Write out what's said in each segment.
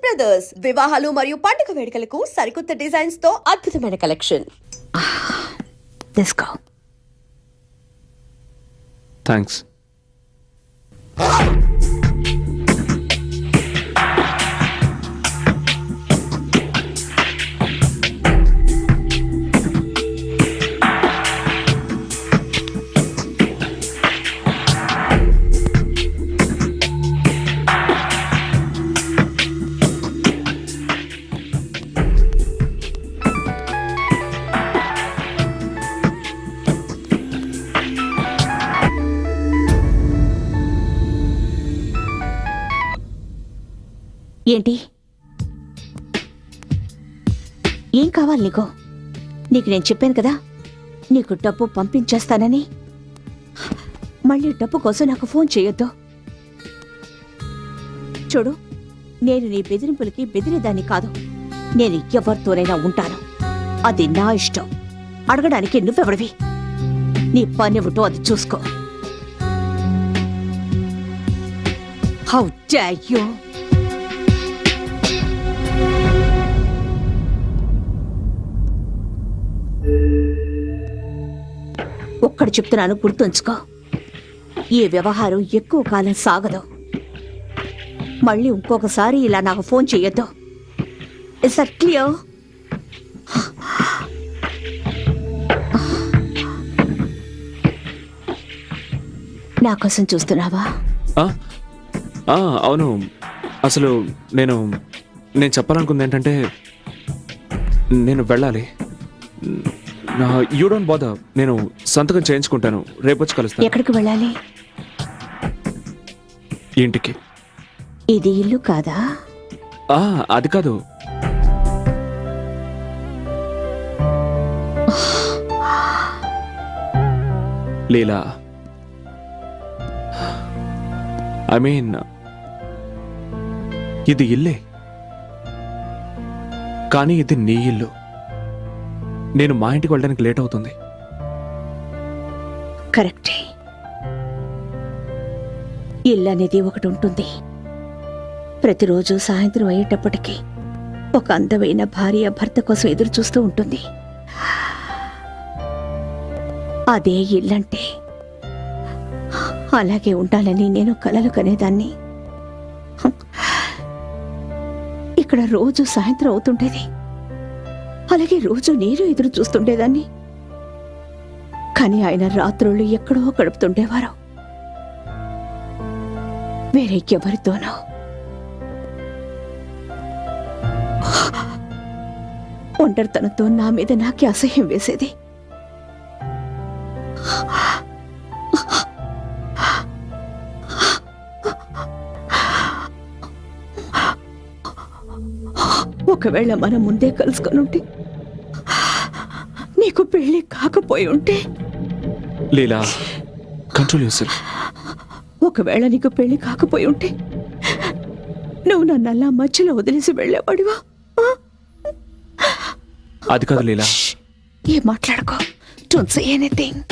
Brothers వివాహాలు మరియు పండుగ వేడుకలకు సరికొత్త డిజైన్స్ తో అద్భుతమైన కలెక్షన్. తీసుకో. థ్యాంక్స్. ఏంటి? ఏం కావాలి నీకు? నీకు నేను చెప్పాను కదా నీకు డబ్బు పంపించేస్తానని. మళ్ళీ డబ్బు కోసం నాకు ఫోన్ చేయొద్దు. చూడు, నేను నీ బెదిరింపులకి బెదిరేదాన్ని కాదు. నేను ఎవరితోనైనా ఉంటాను, అది నా ఇష్టం. అడగడానికి నువ్వెవడివి? నీ పనివిటో అది చూసుకో. How dare you! ఒక్కడు చెప్తున్నాను, గుర్తుంచుకో. ఈ వ్యవహారం ఎక్కువ కాలం సాగదు. మళ్ళీ ఇంకొకసారి ఇలా నాకు ఫోన్ చెయ్యొద్దు. Is that clear? నా కోసం చూస్తున్నావా? అవును. అసలు నేను చెప్పాలనుకుంది ఏంటంటే, నేను వెళ్ళాలి. యూ డోంట్ బాదర్, నేను సంతకం చేయించుకుంటాను. రేపు వచ్చి కలుస్తాను. ఎక్కడికి వెళ్ళాలి? ఇంటికి. ఇది ఇల్లు కాదా? అది కాదు. లీలా, ఐ మీన్, ఇది ఇల్లే, కానీ ఇది నీ ఇల్లు. నేను మా ఇంటికి వెళ్ళడానికి లేట్ అవుతుంది. కరెక్టే. ఇల్లు అనేది ఒకటి ఉంటుంది. ప్రతిరోజు సాయంత్రం అయ్యేటప్పటికీ ఒక అందమైన భార్య భర్త కోసం ఎదురు చూస్తూ ఉంటుంది. అదే ఇల్లంటే. అలాగే ఉండాలని నేను కలలు కనేదాన్ని. ఇక్కడ రోజు సాయంత్రం అవుతుండేది. అలాగే రోజు నేను ఎదురు చూస్తుండేదాన్ని. కానీ ఆయన రాత్రులు ఎక్కడో గడుపుతుండేవారు, వేరే ఎవరితోనో. ఒంటరితనంతో నా మీద నాకే అసహ్యం వేసేది. ఒకవేళ మనం ముందే కలుసుకొని ఉంటే, నీకు పెళ్లి కాకపోయి ఉంటే. లీలా, కంట్రోల్ యువర్సెల్ఫ్. ఒకవేళ నీకు పెళ్లి కాకపోయి ఉంటే నువ్వు నన్ను అలా మధ్యలో వదిలేసి వెళ్ళేవాడివా? అది కాదు లీలా. ఏం మాట్లాడుకో. Don't say anything.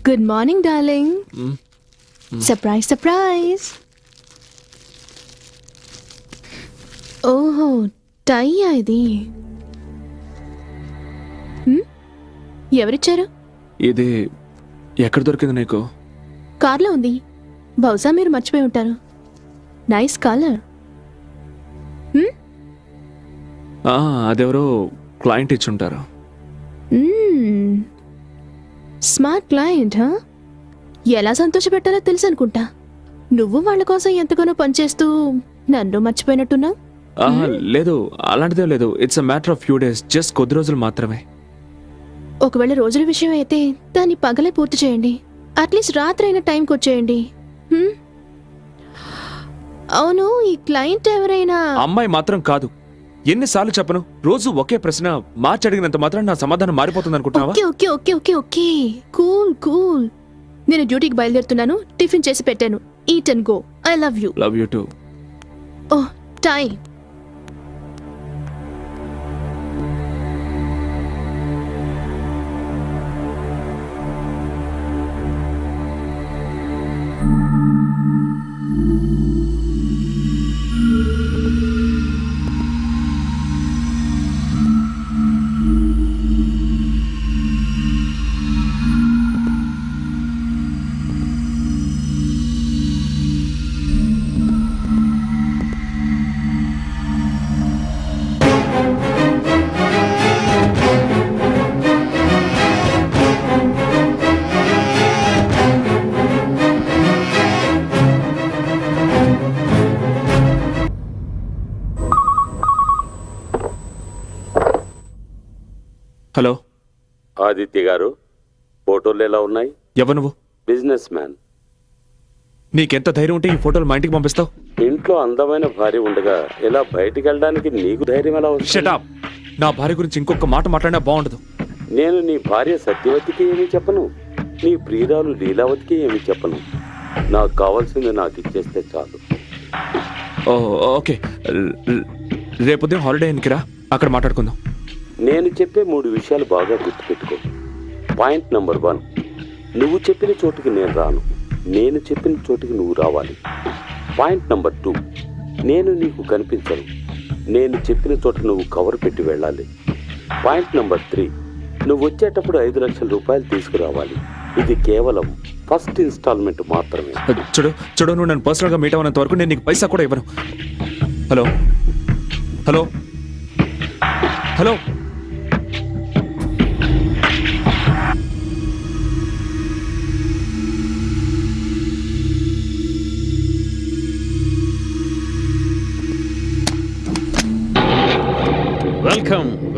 Good morning darling. Surprise surprise. ఓహో, టై ఇది. ఎవరిచ్చారు? ఇది ఎక్కడ దొరికింది నీకు? కార్లో ఉంది. బహుశా మీరు మర్చిపోయి ఉంటారు. Nice colour. అదెవరో క్లయింట్ ఇచ్చుంటారు. Smart client. ఎలా సంతోషపెట్టాలో తెలుసు అనుకుంటా. నువ్వు వాళ్ళ కోసం ఎంతగానో పనిచేస్తూ నన్ను మర్చిపోయినట్టున్నావు. లేదు, అలాంటిదే లేదు. It's a matter of few days, just కొద్ది రోజులు మాత్రమే. ఒకవేళ రోజుల విషయం అయితే దాన్ని పగలే పూర్తి చేయండి. అట్లీస్ట్ రాత్రి అయిన టైంకి వచ్చేయండి. అవును, ఈ క్లయింట్ ఎవరైనా? అమ్మాయి మాత్రం కాదు. ఎన్నిసార్లు చెప్పను? రోజు ఒకే ప్రశ్న మార్చి అడిగినంత మాత్రం నా సమాధానం మారిపోతుంది అనుకుంటున్నావా? Okay okay okay okay okay cool cool. నేను డ్యూటీకి బయలుదేరుతున్నాను. టిఫిన్ చేసి పెట్టాను. Eat and go. I love you. Love you to. Oh, time. Hello Aditya గారు, ఫోటోలు ఎలా ఉన్నాయి? ఎవరు నువ్వు? Business man. నీకెంత ధైర్యం ఉంటే ఈ ఫోటోలు మా ఇంటికి పంపిస్తావు? ఇంట్లో అందమైన భార్య ఉండగా ఇలా బయటికి వెళ్ళడానికి నీకు ధైర్యం ఎలా వస్తుంది? Shut up. నా భార్య గురించి ఇంకొక మాట మాట్లాడినా బాగుండదు. నేను నీ భార్య సత్యవతికి ఏమీ చెప్పను, నీ ప్రియురాలు లీలావతికి ఏమీ చెప్పను. నాకు కావాల్సింది నాకు ఇచ్చేస్తే చాలు. ఓకే, రేపు ఉదయం హాలిడే ఇన్కి రా, అక్కడ మాట్లాడుకుందాం. నేను చెప్పే 3 విషయాలు బాగా గుర్తుపెట్టుకో. పాయింట్ నెంబర్ 1, నువ్వు చెప్పిన చోటుకి నేను రాను, నేను చెప్పిన చోటుకి నువ్వు రావాలి. పాయింట్ నెంబర్ 2, నేను నీకు కనిపించను, నేను చెప్పిన చోట నువ్వు కవర్ పెట్టి వెళ్ళాలి. పాయింట్ నెంబర్ 3, నువ్వు వచ్చేటప్పుడు 5 లక్షల రూపాయలు తీసుకురావాలి. ఇది కేవలం ఫస్ట్ ఇన్స్టాల్మెంట్ మాత్రమే. చూడు, నువ్వు నన్ను పర్సనల్గా మీట్ అవ్వనంత వరకు నేను నీకు పైసా కూడా ఇవ్వను. Hello hello hello.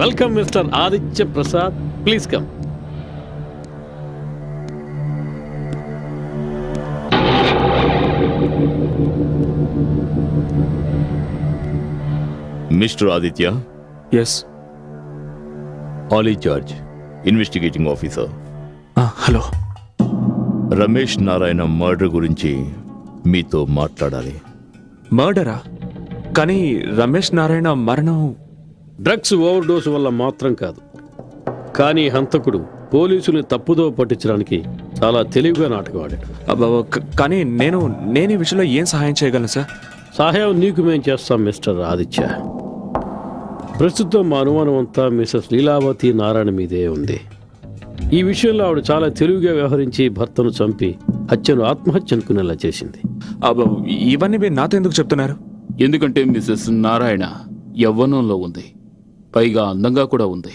Welcome mister Aditya Prasad. Please come. Mister Aditya. Yes. Ali George, investigating officer. Hello. Ramesh Narayana murder గురించి మీతో మాట్లాడాలి. మర్డరా? కానీ రమేష్ నారాయణ మరణం డ్రగ్స్ ఓవర్ డోస్ వల్ల మాత్రం కాదు, కానీ హంతకుడు పోలీసుల్ని తప్పుదో పట్టించడానికి చాలా తెలివిగా నాటకం ఆడాడు. కానీ నేను ఈ విషయంలో ఏం సహాయం చేయగలను సార్? సహాయం నీకు మేము చేస్తాం మిస్టర్ ఆదిత్య. ప్రస్తుతం మా అనుమానం అంతా మిసెస్ లీలావతి నారాయణ మీదే ఉంది. ఈ విషయంలో ఆవిడ చాలా తెలివిగా వ్యవహరించి భర్తను చంపి హత్యను ఆత్మహత్య అనుకునేలా చేసింది. ఇవన్నీ మీరు నాతో ఎందుకు చెప్తున్నారు? ఎందుకంటే మిసెస్ నారాయణ యవ్వనంలో ఉంది, పైగా అందంగా కూడా ఉంది.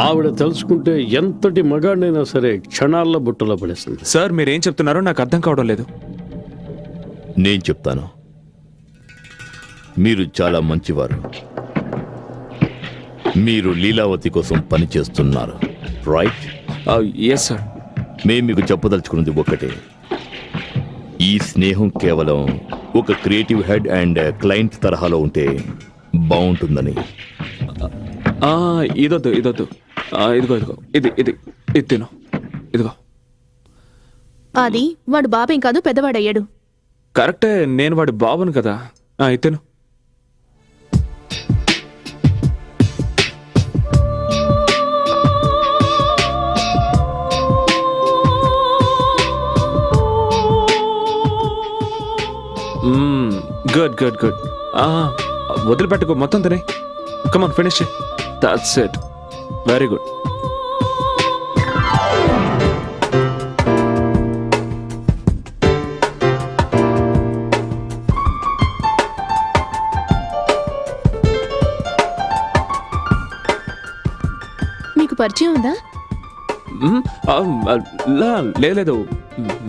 ఆవిడ తెలుసుకుంటే ఎంతటి మగాడినైనా సరే క్షణాల్లో బుట్టలో పడేస్తుంది. సార్, మీరేం చెప్తున్నారో నాకు అర్థం కావడం లేదు. నేను చెప్తాను. మీరు చాలా మంచివారు. మీరు లీలావతి కోసం పనిచేస్తున్నారు, రైట్? Yes sir. మేము మీకు చెప్పదలుచుకున్నది ఒకటే. ఈ స్నేహం కేవలం ఒక క్రియేటివ్ హెడ్ అండ్ క్లయింట్ తరహాలో ఉంటే బాగుంటుందని. ఇదొద్దు. ఇదిగో ఇది తిను. ఇదిగో. అది వాడు బాబేం కాదు, పెద్దవాడయ్యాడు. కరెక్టే, నేను వాడి బాబును కదా. ఇది తిను. గుడ్ గుడ్ గుడ్ వదిలిపెట్టుకో, మొత్తం తినే. Come on finish. That's it. Very good. మీకు పరిచయం ఉందా? లేదు,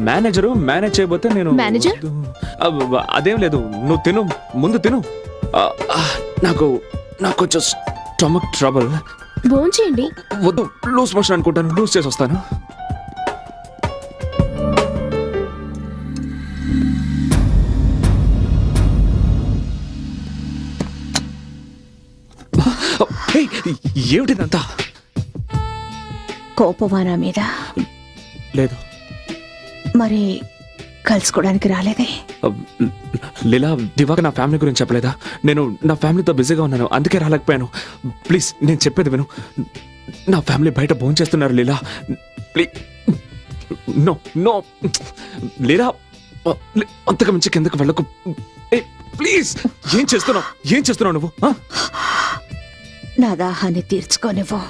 మేనేజరు మేనేజ్ చేయబోతే నేను. మేనేజర్? అదేం లేదు, నువ్వు తిను, ముందు తిను. నాకు నాకు కొంచెం స్టమక్ ట్రబుల్. భోంచేయండి. వద్దు, లూజ్ మోషన్ అనుకుంటాను, లూజ్ చేసి వస్తాను. ఏమిటిదంతా? కోపమా నా మీద? లేదు. మరి కలుసుకోవడానికి రాలేదే? లీలా, దివాక నా ఫ్యామిలీ గురించి చెప్పలేదా? నేను నా ఫ్యామిలీతో బిజీగా ఉన్నాను, అందుకే రాలేకపోయాను. ప్లీజ్ నేను చెప్పేది విను. నా ఫ్యామిలీ బయట భోంచేస్తున్నారు లీలా. ప్లీజ్. నో నో లీలా, అంతకు మించి కిందకు వెళ్ళకు. ప్లీజ్. ఏం చేస్తున్నావు నువ్వు? నా దాహాన్ని తీర్చుకోనివ్వు.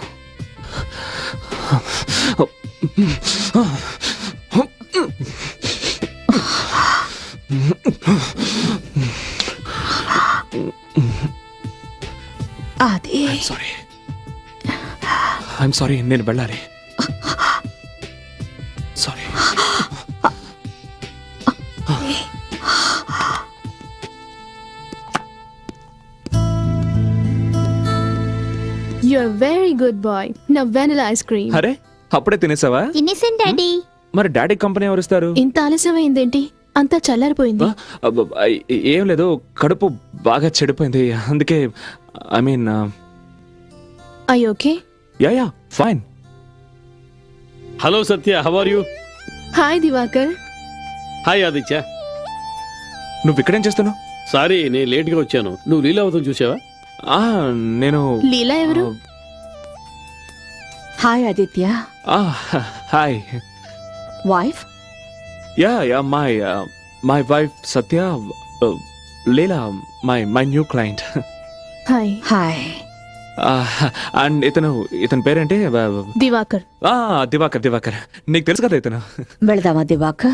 అది ఐఎమ్ సారీ, నేను వెళ్ళాలి. Sorry. You're very good boy. Now vanilla ice cream. అరే, అప్పుడే తినేసావా? తినేసాను డాడీ. మరి డాడీ కంపెనీ ఎవరు ఇస్తారు? ఇంత ఆలస్యమైందేంటి? అంతా చల్లారిపోయింది. ఏం లేదు, కడుపు బాగా చెడిపోయింది, అందుకే. I mean, I okay? Yeah fine. Hello Satya, how are you? Hi Divakar. Hi Aditya. నువ్వు ఇక్కడేం చేస్తున్నావు? సారీ, నేను లేట్గా వచ్చాను. నువ్వు లీలావతం చూసావా? నేను. లీలా ఎవరు? Hi Aditya. Hi. Wife? Yeah my wife Satya. Leela my new client. Hi. Hi. And ఇతని పేరేంటి? దివాకర్. దివాకర్. నీకు తెలుసు కదా ఇతను. వెళదామా దివాక?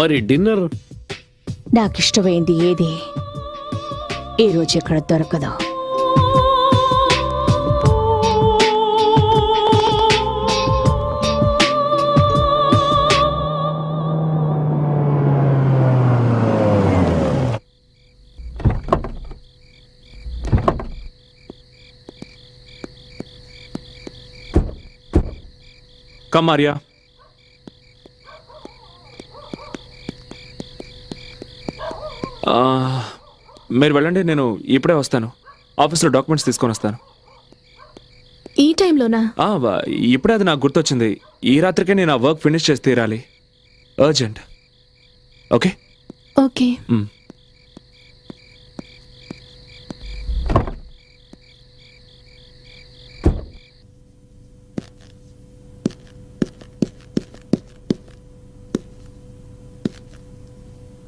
మరి డిన్నర్? నాకిష్టమైంది ఏది ఈరోజు ఇక్కడ దొరకదు. కమ్ ఆర్యా. మీరు వెళ్ళండి, నేను ఇప్పుడే వస్తాను. ఆఫీస్లో డాక్యుమెంట్స్ తీసుకొని వస్తాను. ఈ టైంలోనా? ఇప్పుడే అది నాకు గుర్తొచ్చింది. ఈ రాత్రికే నేను ఆ వర్క్ ఫినిష్ చేసి తీరాలి. అర్జెంట్. Okay okay.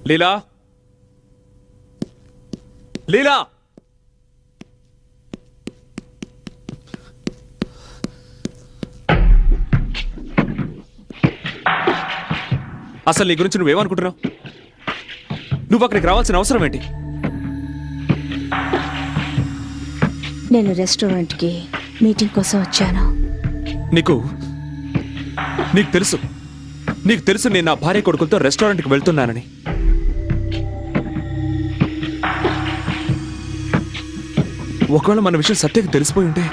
లీలా. అసలు నీ గురించి నువ్వేమనుకుంటున్నావు? నువ్వు అక్కడికి రావాల్సిన అవసరం ఏంటి? నేను రెస్టారెంట్కి మీటింగ్ కోసం వచ్చాను. నీకు తెలుసు నేను నా భార్య కొడుకులతో రెస్టారెంట్కి వెళ్తున్నానని. ఒకవేళ మన విషయం సత్యకి తెలిసిపోయి ఉంటే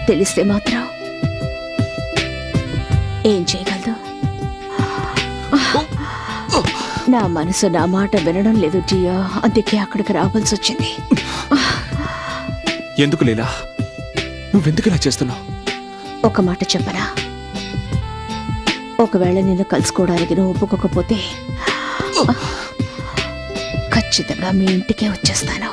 తెలిస్తే మాత్రం ఏం చేయగలదు? నా మనసు నా మాట వినడం లేదు జియా, అందుకే అక్కడికి రావాల్సి వచ్చింది. ఎందుకు లీలా, నువ్వెందుకు ఇలా చేస్తున్నావు? ఒక మాట చెప్పరా, ఒకవేళ నిన్ను కలుసుకోవడానికి నువ్వు ఒప్పుకోకపోతే ఖచ్చితంగా మీ ఇంటికే వచ్చేస్తాను.